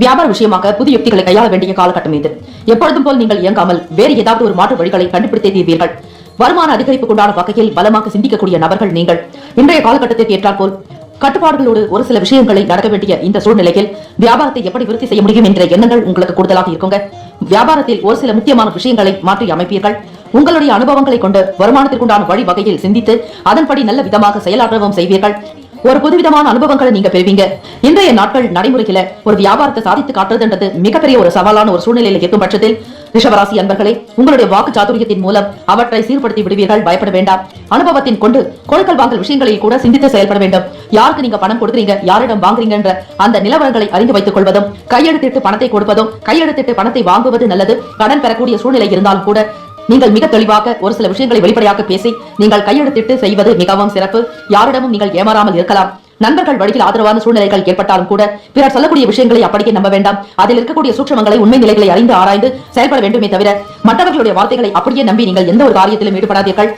வியாபார விஷயமாக புது யுக்திகளை கையாள வேண்டிய காலகட்டம் இது. எப்பொழுதும் போல் நீங்கள் இயங்காமல் வேறு ஏதாவது ஒரு மாற்று வழிகளை கண்டுபிடித்தே தீர்வீர்கள். வருமான அதிகரிப்புக்குண்டான வகையில் பலமாக சிந்திக்கக்கூடிய நபர்கள் நீங்கள். இன்றைய காலகட்டத்திற்கு ஏற்றாற்போல் கட்டுப்பாடுகளோடு ஒரு சில விஷயங்களை நடக்க வேண்டிய இந்த சூழ்நிலையில் வியாபாரத்தை எப்படி விருத்தி செய்ய முடியும் என்ற எண்ணங்கள் உங்களுக்கு கூடுதலாக இருக்குங்க. வியாபாரத்தில் ஒரு சில முக்கியமான விஷயங்களை மாற்றி அமைப்பீர்கள். உங்களுடைய அனுபவங்களை கொண்டு வருமானத்திற்குண்டான வழி வகையில் சிந்தித்து அதன்படி நல்ல விதமாக செயலாற்றவும் செய்வீர்கள். ஒரு புதுவிதமான அனுபவங்களை நீங்க பெறுவீங்க. இன்றைய நாட்கள் நடைமுறையில ஒரு வியாபாரத்தை சாதித்து காட்டுறதுன்றது மிகப்பெரிய ஒரு சவாலான ஒரு சூழ்நிலையில் இருக்கும் பட்சத்தில் ரிஷபராசி அன்பர்களே, உங்களுடைய வாக்கு சாதுரியத்தின் மூலம் அவற்றை சீர்படுத்தி விடுவீர்கள். பயப்பட வேண்டாம். அனுபவத்தின் கொண்டு கொடுக்கல் வாங்கல் விஷயங்களில் கூட சிந்தித்து செயல்பட வேண்டும். யாருக்கு நீங்க பணம் கொடுக்குறீங்க, யாரிடம் வாங்குறீங்கன்ற அந்த நிலவரங்களை அறிந்து வைத்துக் கொள்வதும், கையெழுத்திட்டு பணத்தை கொடுப்பதும், கையெழுத்திட்டு பணத்தை வாங்குவது நல்லது. கடன் பெறக்கூடிய சூழ்நிலை இருந்தாலும் கூட நீங்கள் மிக தெளிவாக ஒரு சில விஷயங்களை வெளிப்படையாக பேசி நீங்கள் கையெழுத்திட்டு செய்வது மிகவும் சிறப்பு. யாரிடமும் நீங்கள் ஏமாறாமல் இருக்கலாம். நண்பர்கள் வழியில் ஆதரவான சூழ்நிலைகள் ஏற்பட்டாலும் கூட பிறர் சொல்லக்கூடிய விஷயங்களை அப்படியே நம்ப வேண்டாம். அதில் இருக்கக்கூடிய சூட்சமங்களை, உண்மை நிலைகளை அறிந்து ஆராய்ந்து செயல்பட வேண்டுமே தவிர மற்றவர்களுடைய வார்த்தைகளை அப்படியே நம்பி நீங்கள் எந்த ஒரு காரியத்திலும் ஈடுபடாதீர்கள்.